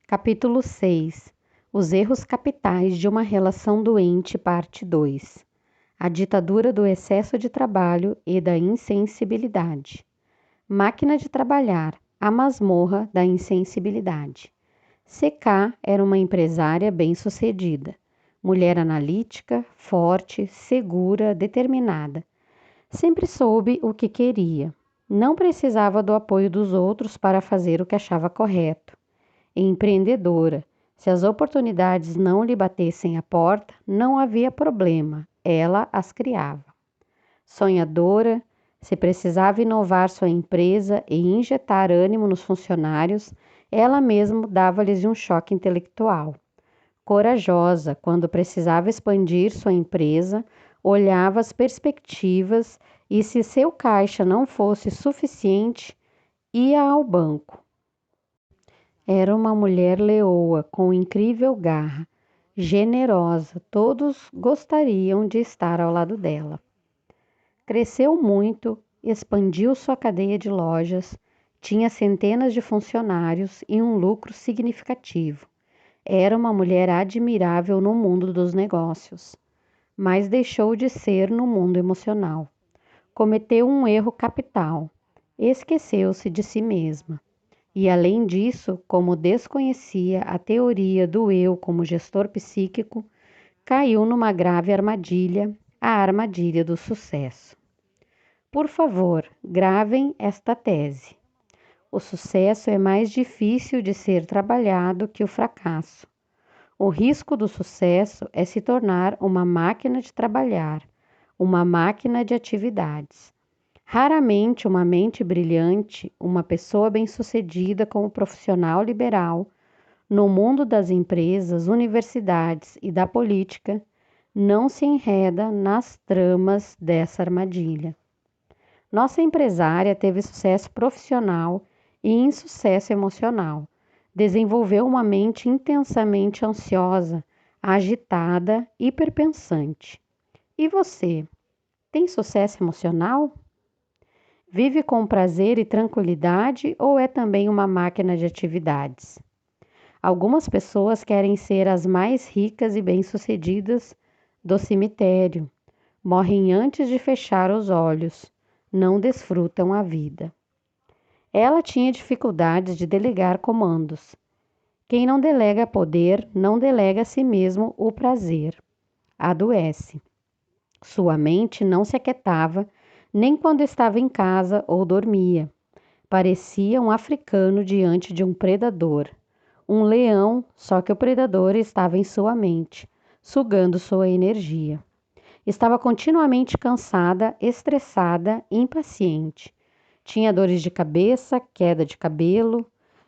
Capítulo 6. Os erros capitais de uma relação doente, parte 2. A ditadura do excesso de trabalho e da insensibilidade. Máquina de trabalhar, a masmorra da insensibilidade. CK era uma empresária bem-sucedida, mulher analítica, forte, segura, determinada. Sempre soube o que queria. Não precisava do apoio dos outros para fazer o que achava correto. Empreendedora. Se as oportunidades não lhe batessem à porta, não havia problema, ela as criava. Sonhadora. Se precisava inovar sua empresa e injetar ânimo nos funcionários, ela mesma dava-lhes um choque intelectual. Corajosa. Quando precisava expandir sua empresa, olhava as perspectivas e, se seu caixa não fosse suficiente, ia ao banco. Era uma mulher leoa, com incrível garra, generosa, todos gostariam de estar ao lado dela. Cresceu muito, expandiu sua cadeia de lojas, tinha centenas de funcionários e um lucro significativo. Era uma mulher admirável no mundo dos negócios, mas deixou de ser no mundo emocional. Cometeu um erro capital, esqueceu-se de si mesma. E, além disso, como desconhecia a teoria do eu como gestor psíquico, caiu numa grave armadilha, a armadilha do sucesso. Por favor, gravem esta tese. O sucesso é mais difícil de ser trabalhado que o fracasso. O risco do sucesso é se tornar uma máquina de trabalhar, uma máquina de atividades. Raramente uma mente brilhante, uma pessoa bem-sucedida como profissional liberal, no mundo das empresas, universidades e da política, não se enreda nas tramas dessa armadilha. Nossa empresária teve sucesso profissional e insucesso emocional. Desenvolveu uma mente intensamente ansiosa, agitada, hiperpensante. E você, tem sucesso emocional? Vive com prazer e tranquilidade ou é também uma máquina de atividades? Algumas pessoas querem ser as mais ricas e bem-sucedidas do cemitério. Morrem antes de fechar os olhos. Não desfrutam a vida. Ela tinha dificuldades de delegar comandos. Quem não delega poder, não delega a si mesmo o prazer. Adoece. Sua mente não se aquietava nem quando estava em casa ou dormia. Parecia um africano diante de um predador. Um leão, só que o predador estava em sua mente, sugando sua energia. Estava continuamente cansada, estressada, impaciente. Tinha dores de cabeça, queda de cabelo.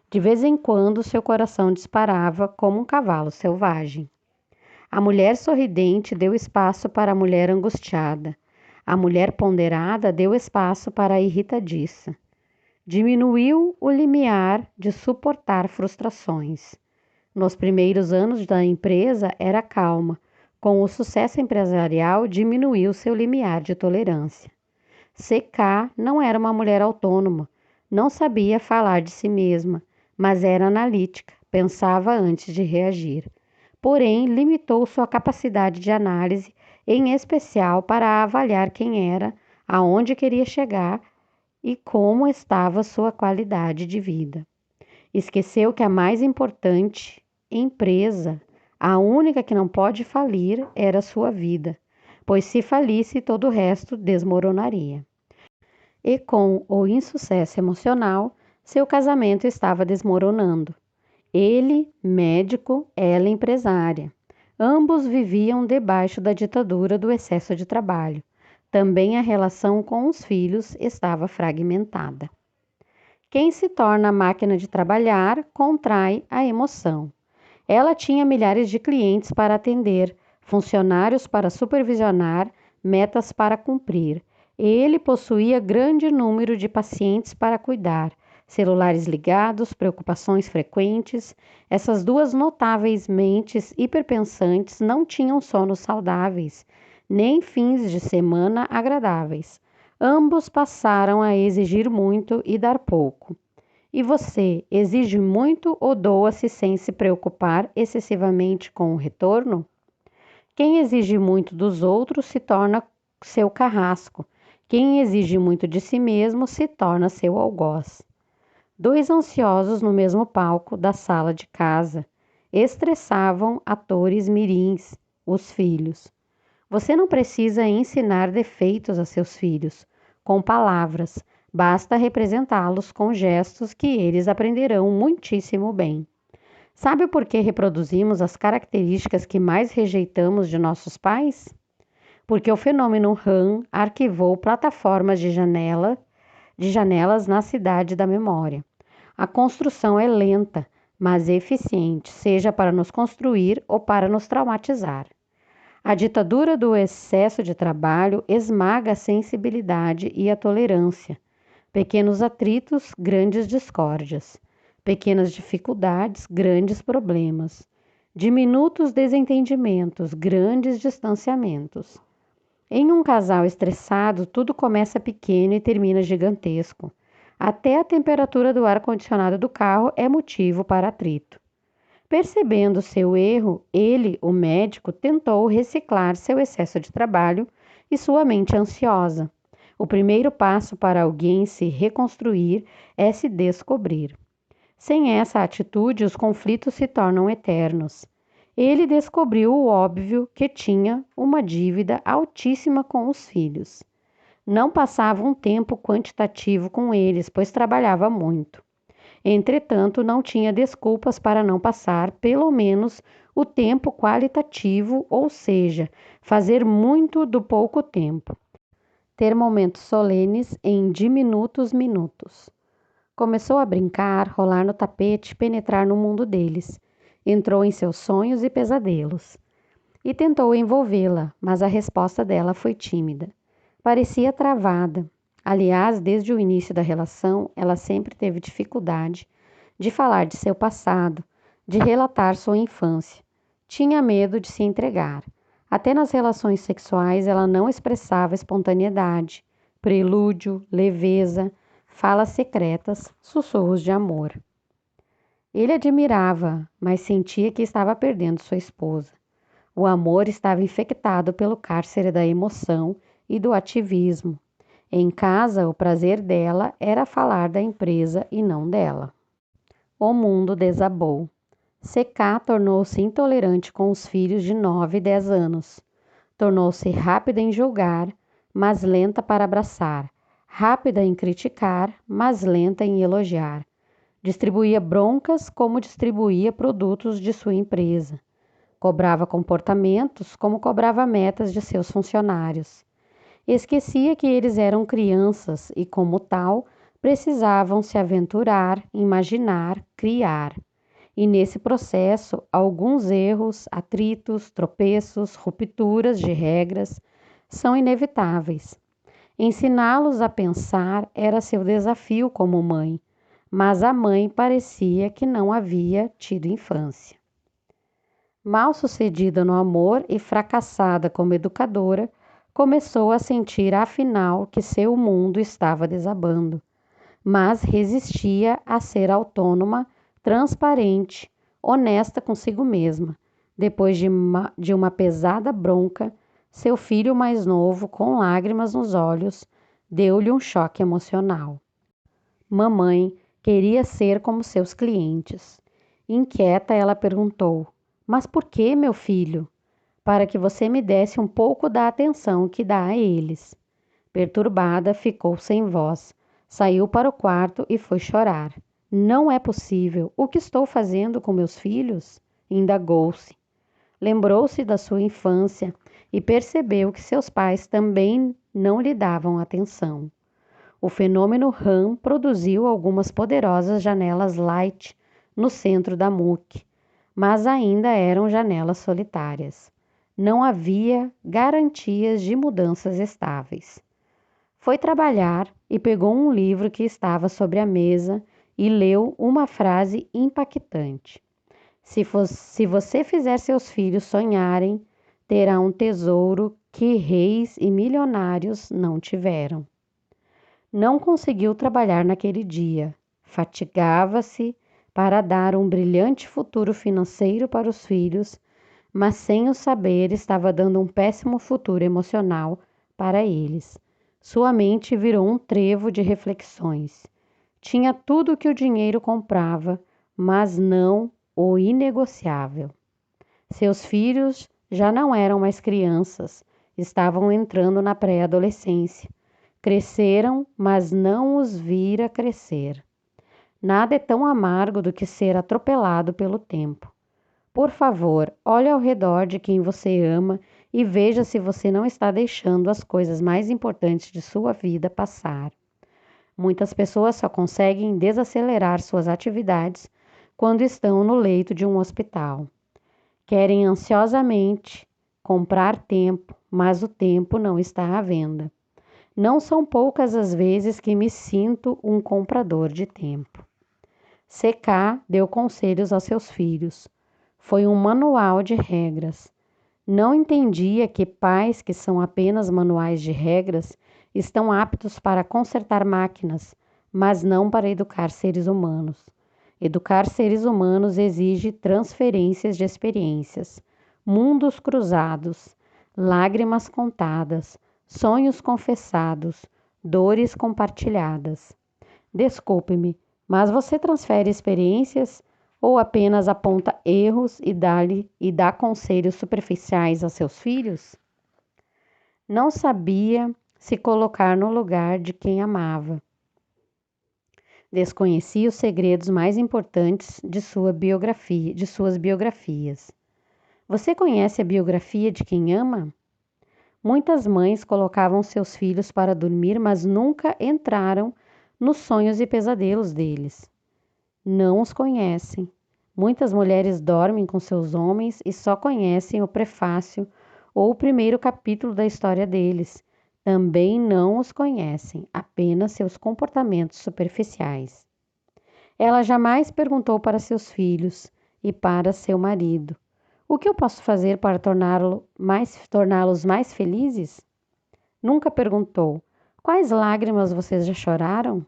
De vez em quando, seu coração disparava como um cavalo selvagem. A mulher sorridente deu espaço para a mulher angustiada. A mulher ponderada deu espaço para a irritadiça. Diminuiu o limiar de suportar frustrações. Nos primeiros anos da empresa era calma. Com o sucesso empresarial, diminuiu seu limiar de tolerância. CK não era uma mulher autônoma, não sabia falar de si mesma, mas era analítica, pensava antes de reagir. Porém, limitou sua capacidade de análise, em especial para avaliar quem era, aonde queria chegar e como estava sua qualidade de vida. Esqueceu que a mais importante empresa, a única que não pode falir, era a sua vida, pois se falisse, todo o resto desmoronaria. E com o insucesso emocional, seu casamento estava desmoronando. Ele, médico, ela empresária. Ambos viviam debaixo da ditadura do excesso de trabalho. Também a relação com os filhos estava fragmentada. Quem se torna máquina de trabalhar contrai a emoção. Ela tinha milhares de clientes para atender, funcionários para supervisionar, metas para cumprir. Ele possuía grande número de pacientes para cuidar, celulares ligados, preocupações frequentes. Essas duas notáveis mentes hiperpensantes não tinham sonos saudáveis, nem fins de semana agradáveis. Ambos passaram a exigir muito e dar pouco. E você exige muito ou doa-se sem se preocupar excessivamente com o retorno? Quem exige muito dos outros se torna seu carrasco. Quem exige muito de si mesmo se torna seu algoz. Dois ansiosos no mesmo palco da sala de casa estressavam atores mirins, os filhos. Você não precisa ensinar defeitos a seus filhos com palavras, basta representá-los com gestos que eles aprenderão muitíssimo bem. Sabe por que reproduzimos as características que mais rejeitamos de nossos pais? Porque o fenômeno RAM arquivou plataformas de janelas na cidade da memória. A construção é lenta, mas eficiente, seja para nos construir ou para nos traumatizar. A ditadura do excesso de trabalho esmaga a sensibilidade e a tolerância. Pequenos atritos, grandes discórdias. Pequenas dificuldades, grandes problemas. Diminutos desentendimentos, grandes distanciamentos. Em um casal estressado, tudo começa pequeno e termina gigantesco. Até a temperatura do ar-condicionado do carro é motivo para atrito. Percebendo seu erro, ele, o médico, tentou reciclar seu excesso de trabalho e sua mente ansiosa. O primeiro passo para alguém se reconstruir é se descobrir. Sem essa atitude, os conflitos se tornam eternos. Ele descobriu o óbvio que tinha uma dívida altíssima com os filhos. Não passava um tempo quantitativo com eles, pois trabalhava muito. Entretanto, não tinha desculpas para não passar, pelo menos, o tempo qualitativo, ou seja, fazer muito do pouco tempo. Ter momentos solenes em diminutos minutos. Começou a brincar, rolar no tapete, penetrar no mundo deles. Entrou em seus sonhos e pesadelos. E tentou envolvê-la, mas a resposta dela foi tímida. Parecia travada. Aliás, desde o início da relação, ela sempre teve dificuldade de falar de seu passado, de relatar sua infância. Tinha medo de se entregar. Até nas relações sexuais, ela não expressava espontaneidade, prelúdio, leveza, falas secretas, sussurros de amor. Ele admirava, mas sentia que estava perdendo sua esposa. O amor estava infectado pelo cárcere da emoção e do ativismo. Em casa, o prazer dela era falar da empresa e não dela. O mundo desabou. CK tornou-se intolerante com os filhos de 9 e 10 anos. Tornou-se rápida em julgar, mas lenta para abraçar. Rápida em criticar, mas lenta em elogiar. Distribuía broncas como distribuía produtos de sua empresa. Cobrava comportamentos como cobrava metas de seus funcionários. Esquecia que eles eram crianças e, como tal, precisavam se aventurar, imaginar, criar. E nesse processo, alguns erros, atritos, tropeços, rupturas de regras são inevitáveis. Ensiná-los a pensar era seu desafio como mãe, mas a mãe parecia que não havia tido infância. Mal sucedida no amor e fracassada como educadora, começou a sentir afinal que seu mundo estava desabando, mas resistia a ser autônoma, transparente, honesta consigo mesma. Depois de uma pesada bronca, seu filho mais novo, com lágrimas nos olhos, deu-lhe um choque emocional. Mamãe queria ser como seus clientes. Inquieta, ela perguntou: "Mas por que, meu filho?" "Para que você me desse um pouco da atenção que dá a eles." Perturbada, ficou sem voz. Saiu para o quarto e foi chorar. "Não é possível. O que estou fazendo com meus filhos?" Indagou-se. Lembrou-se da sua infância e percebeu que seus pais também não lhe davam atenção. O fenômeno RAM produziu algumas poderosas janelas light no centro da MOOC, mas ainda eram janelas solitárias. Não havia garantias de mudanças estáveis. Foi trabalhar e pegou um livro que estava sobre a mesa e leu uma frase impactante. Se você fizer seus filhos sonharem, terá um tesouro que reis e milionários não tiveram. Não conseguiu trabalhar naquele dia. fatigava-se para dar um brilhante futuro financeiro para os filhos, mas sem o saber estava dando um péssimo futuro emocional para eles. Sua mente virou um trevo de reflexões. Tinha tudo o que o dinheiro comprava, mas não o inegociável. Seus filhos já não eram mais crianças, estavam entrando na pré-adolescência. Cresceram, mas não os vira crescer. Nada é tão amargo do que ser atropelado pelo tempo. Por favor, olhe ao redor de quem você ama e veja se você não está deixando as coisas mais importantes de sua vida passar. Muitas pessoas só conseguem desacelerar suas atividades quando estão no leito de um hospital. Querem ansiosamente comprar tempo, mas o tempo não está à venda. Não são poucas as vezes que me sinto um comprador de tempo. CK deu conselhos aos seus filhos. Foi um manual de regras. Não entendia que pais que são apenas manuais de regras estão aptos para consertar máquinas, mas não para educar seres humanos. Educar seres humanos exige transferências de experiências, mundos cruzados, lágrimas contadas, sonhos confessados, dores compartilhadas. Desculpe-me, mas você transfere experiências ou apenas aponta erros e dá conselhos superficiais a seus filhos? Não sabia se colocar no lugar de quem amava. Desconhecia os segredos mais importantes de suas biografias. Você conhece a biografia de quem ama? Muitas mães colocavam seus filhos para dormir, mas nunca entraram nos sonhos e pesadelos deles. Não os conhecem. Muitas mulheres dormem com seus homens e só conhecem o prefácio ou o primeiro capítulo da história deles. Também não os conhecem, apenas seus comportamentos superficiais. Ela jamais perguntou para seus filhos e para seu marido: o que eu posso fazer para torná-los mais felizes? Nunca perguntou: quais lágrimas vocês já choraram?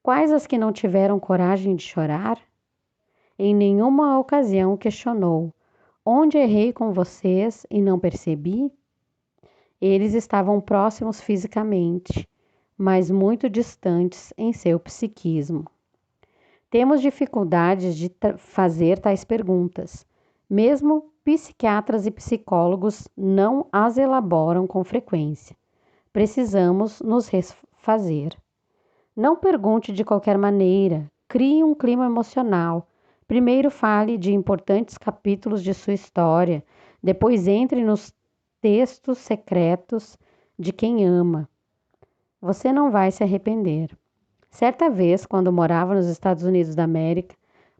Quais as que não tiveram coragem de chorar? Em nenhuma ocasião questionou: onde errei com vocês e não percebi? Eles estavam próximos fisicamente, mas muito distantes em seu psiquismo. Temos dificuldades de fazer tais perguntas. Mesmo psiquiatras e psicólogos não as elaboram com frequência. Precisamos nos refazer. Não pergunte de qualquer maneira, crie um clima emocional. Primeiro fale de importantes capítulos de sua história, depois entre nos textos secretos de quem ama. Você não vai se arrepender. Certa vez, quando morava nos Estados Unidos da América,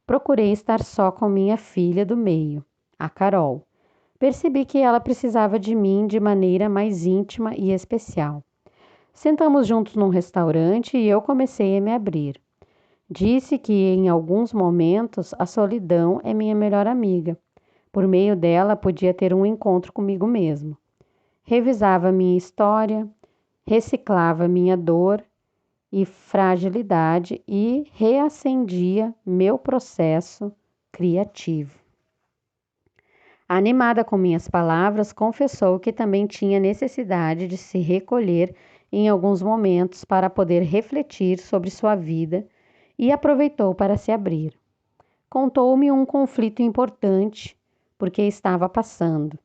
procurei estar só com minha filha do meio, a Carol. Percebi que ela precisava de mim de maneira mais íntima e especial. Sentamos juntos num restaurante e eu comecei a me abrir. Disse que em alguns momentos a solidão é minha melhor amiga. Por meio dela podia ter um encontro comigo mesmo. Revisava minha história, reciclava minha dor e fragilidade e reacendia meu processo criativo. Animada com minhas palavras, confessou que também tinha necessidade de se recolher em alguns momentos para poder refletir sobre sua vida e aproveitou para se abrir. Contou-me um conflito importante porque estava passando.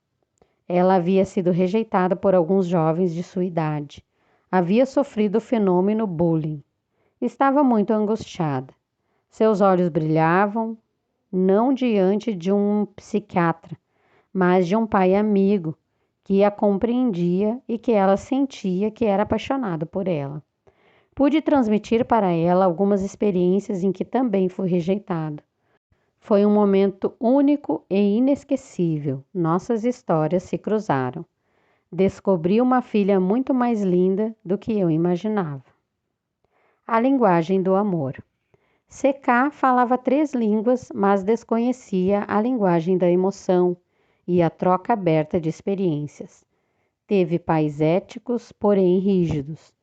Ela havia sido rejeitada por alguns jovens de sua idade. Havia sofrido o fenômeno bullying. Estava muito angustiada. Seus olhos brilhavam, não diante de um psiquiatra, mas de um pai amigo que a compreendia e que ela sentia que era apaixonado por ela. Pude transmitir para ela algumas experiências em que também fui rejeitado. Foi um momento único e inesquecível. Nossas histórias se cruzaram. Descobri uma filha muito mais linda do que eu imaginava. A linguagem do amor. CK falava 3 línguas, mas desconhecia a linguagem da emoção e a troca aberta de experiências. Teve pais éticos, porém rígidos.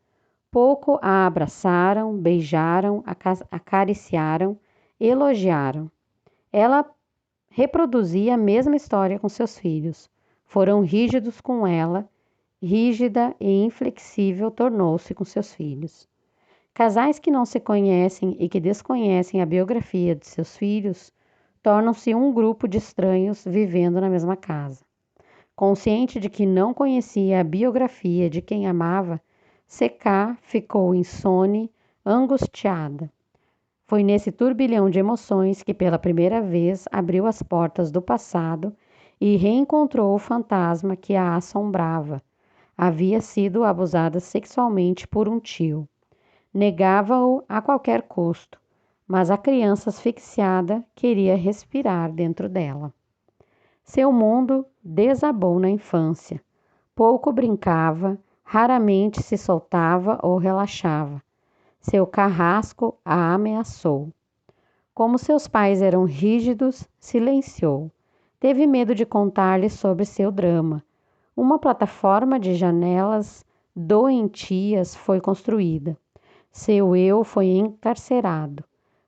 Pouco a abraçaram, beijaram, acariciaram, elogiaram. Ela reproduzia a mesma história com seus filhos. Foram rígidos com ela, rígida e inflexível tornou-se com seus filhos. Casais que não se conhecem e que desconhecem a biografia de seus filhos tornam-se um grupo de estranhos vivendo na mesma casa. Consciente de que não conhecia a biografia de quem amava, C.K. ficou insone, angustiada. Foi nesse turbilhão de emoções que pela primeira vez abriu as portas do passado e reencontrou o fantasma que a assombrava. Havia sido abusada sexualmente por um tio. Negava-o a qualquer custo, mas a criança asfixiada queria respirar dentro dela. Seu mundo desabou na infância. Pouco brincava, raramente se soltava ou relaxava. Seu carrasco a ameaçou. Como seus pais eram rígidos, silenciou. Teve medo de contar-lhes sobre seu drama. Uma plataforma de janelas doentias foi construída. Seu eu foi encarcerado.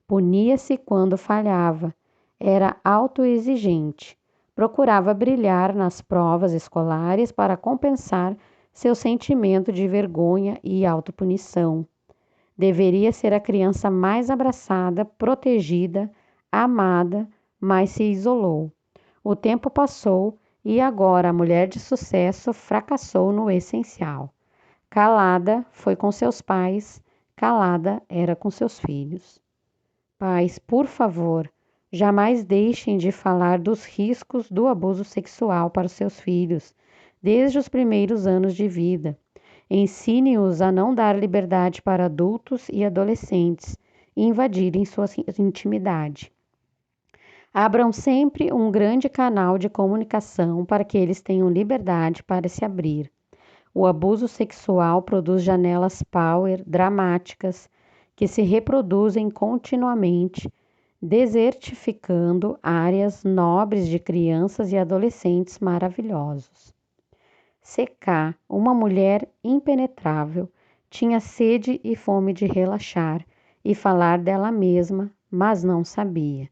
Punia-se quando falhava. Era autoexigente. Procurava brilhar nas provas escolares para compensar seu sentimento de vergonha e autopunição. Deveria ser a criança mais abraçada, protegida, amada, mas se isolou. O tempo passou e agora a mulher de sucesso fracassou no essencial. Calada foi com seus pais, calada era com seus filhos. Pais, por favor, jamais deixem de falar dos riscos do abuso sexual para os seus filhos, desde os primeiros anos de vida. Ensine-os a não dar liberdade para adultos e adolescentes invadirem sua intimidade. Abram sempre um grande canal de comunicação para que eles tenham liberdade para se abrir. O abuso sexual produz janelas power dramáticas que se reproduzem continuamente, desertificando áreas nobres de crianças e adolescentes maravilhosos. C.K., uma mulher impenetrável, tinha sede e fome de relaxar e falar dela mesma, mas não sabia.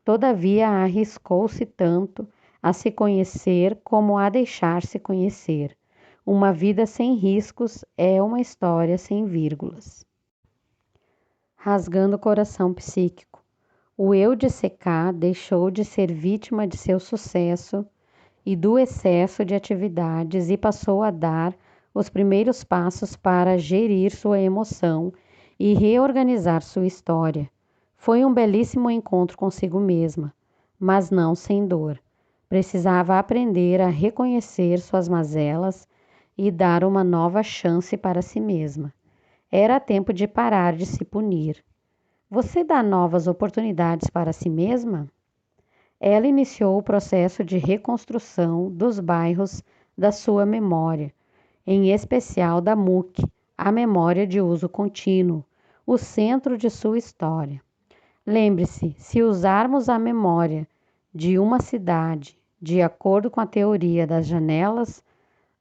Todavia, arriscou-se tanto a se conhecer como a deixar-se conhecer. Uma vida sem riscos é uma história sem vírgulas. Rasgando o coração psíquico. O eu de C.K. deixou de ser vítima de seu sucesso e do excesso de atividades e passou a dar os primeiros passos para gerir sua emoção e reorganizar sua história. Foi um belíssimo encontro consigo mesma, mas não sem dor. Precisava aprender a reconhecer suas mazelas e dar uma nova chance para si mesma. Era tempo de parar de se punir. Você dá novas oportunidades para si mesma? Ela iniciou o processo de reconstrução dos bairros da sua memória, em especial da MUC, a memória de uso contínuo, o centro de sua história. Lembre-se, se usarmos a memória de uma cidade de acordo com a teoria das janelas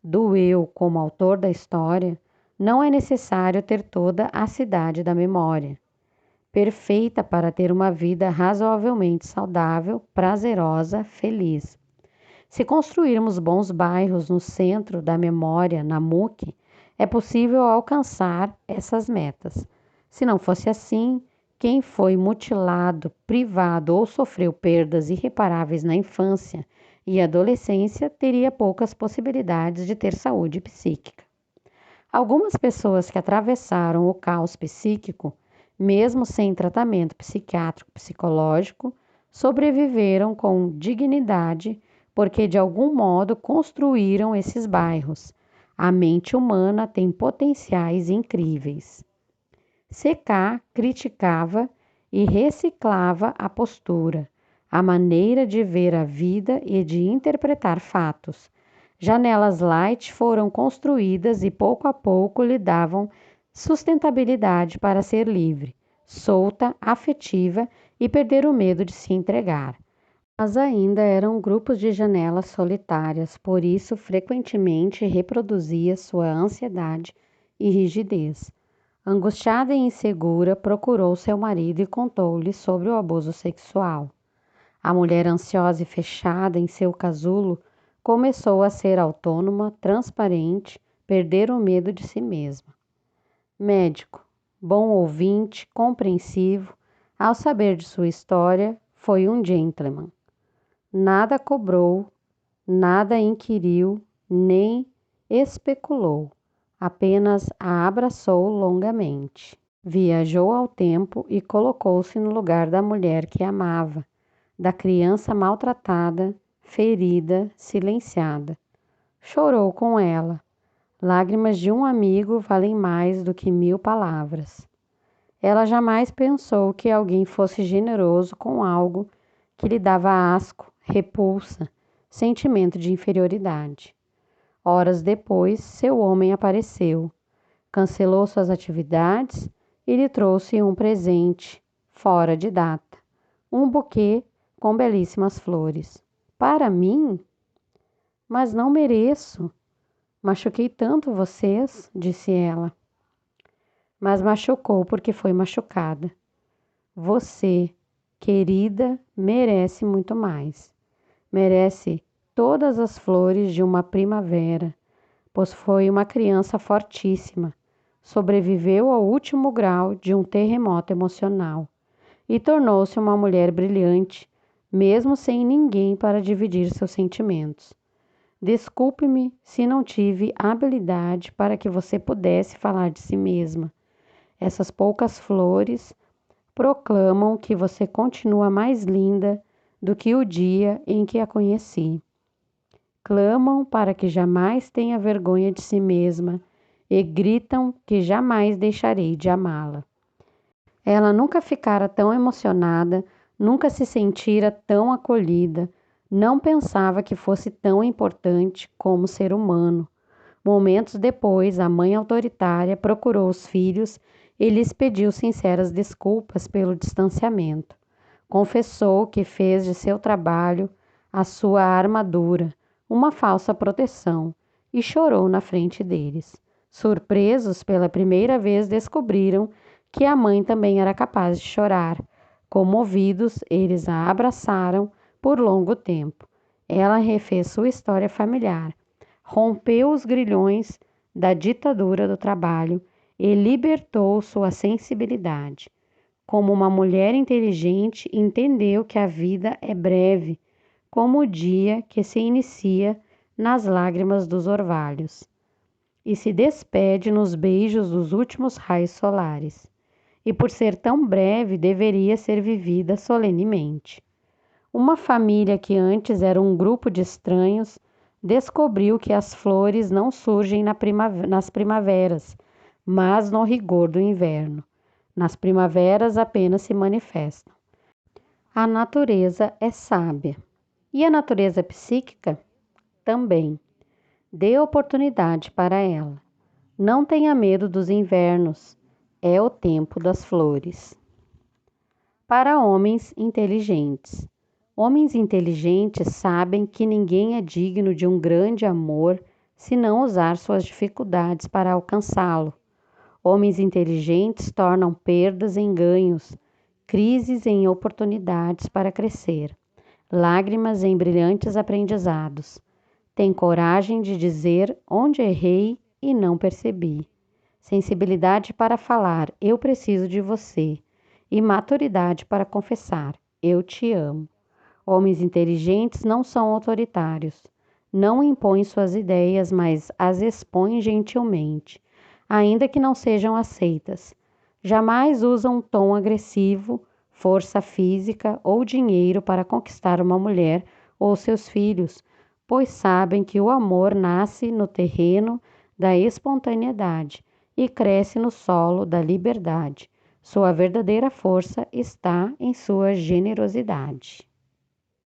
do eu como autor da história, não é necessário ter toda a cidade da memória. Perfeita para ter uma vida razoavelmente saudável, prazerosa, feliz. Se construirmos bons bairros no centro da memória, na MUC, é possível alcançar essas metas. Se não fosse assim, quem foi mutilado, privado ou sofreu perdas irreparáveis na infância e adolescência teria poucas possibilidades de ter saúde psíquica. Algumas pessoas que atravessaram o caos psíquico mesmo sem tratamento psiquiátrico psicológico, sobreviveram com dignidade porque de algum modo construíram esses bairros. A mente humana tem potenciais incríveis. C.K. criticava e reciclava a postura, a maneira de ver a vida e de interpretar fatos. Janelas light foram construídas e pouco a pouco lhe davam sustentabilidade para ser livre, solta, afetiva e perder o medo de se entregar. Mas ainda eram grupos de janelas solitárias, por isso frequentemente reproduzia sua ansiedade e rigidez. Angustiada e insegura, procurou seu marido e contou-lhe sobre o abuso sexual. A mulher, ansiosa e fechada em seu casulo, começou a ser autônoma, transparente, perder o medo de si mesma. Médico, bom ouvinte, compreensivo, ao saber de sua história, foi um gentleman. Nada cobrou, nada inquiriu, nem especulou, apenas a abraçou longamente. Viajou ao tempo e colocou-se no lugar da mulher que amava, da criança maltratada, ferida, silenciada. Chorou com ela. Lágrimas de um amigo valem mais do que 1000 palavras. Ela jamais pensou que alguém fosse generoso com algo que lhe dava asco, repulsa, sentimento de inferioridade. Horas depois, seu homem apareceu, cancelou suas atividades e lhe trouxe um presente, fora de data, um buquê com belíssimas flores. Para mim? Mas não mereço. Machuquei tanto vocês, disse ela. Mas machucou porque foi machucada. Você, querida, merece muito mais. Merece todas as flores de uma primavera, pois foi uma criança fortíssima. Sobreviveu ao último grau de um terremoto emocional e tornou-se uma mulher brilhante, mesmo sem ninguém para dividir seus sentimentos. Desculpe-me se não tive habilidade para que você pudesse falar de si mesma. Essas poucas flores proclamam que você continua mais linda do que o dia em que a conheci. Clamam para que jamais tenha vergonha de si mesma e gritam que jamais deixarei de amá-la. Ela nunca ficara tão emocionada, nunca se sentira tão acolhida, não pensava que fosse tão importante como ser humano. Momentos depois, a mãe autoritária procurou os filhos e lhes pediu sinceras desculpas pelo distanciamento. Confessou que fez de seu trabalho a sua armadura, uma falsa proteção, e chorou na frente deles. Surpresos, pela primeira vez descobriram que a mãe também era capaz de chorar. Comovidos, eles a abraçaram por longo tempo. Ela refez sua história familiar, rompeu os grilhões da ditadura do trabalho e libertou sua sensibilidade. Como uma mulher inteligente, entendeu que a vida é breve, como o dia que se inicia nas lágrimas dos orvalhos e se despede nos beijos dos últimos raios solares. E por ser tão breve, deveria ser vivida solenemente. Uma família que antes era um grupo de estranhos descobriu que as flores não surgem nas primaveras, mas no rigor do inverno. Nas primaveras apenas se manifestam. A natureza é sábia. E a natureza psíquica? Também. Dê oportunidade para ela. Não tenha medo dos invernos. É o tempo das flores. Para homens inteligentes. Homens inteligentes sabem que ninguém é digno de um grande amor se não usar suas dificuldades para alcançá-lo. Homens inteligentes tornam perdas em ganhos, crises em oportunidades para crescer, lágrimas em brilhantes aprendizados. Têm coragem de dizer onde errei e não percebi. Sensibilidade para falar, eu preciso de você. E maturidade para confessar, eu te amo. Homens inteligentes não são autoritários. Não impõem suas ideias, mas as expõem gentilmente, ainda que não sejam aceitas. Jamais usam um tom agressivo, força física ou dinheiro para conquistar uma mulher ou seus filhos, pois sabem que o amor nasce no terreno da espontaneidade e cresce no solo da liberdade. Sua verdadeira força está em sua generosidade.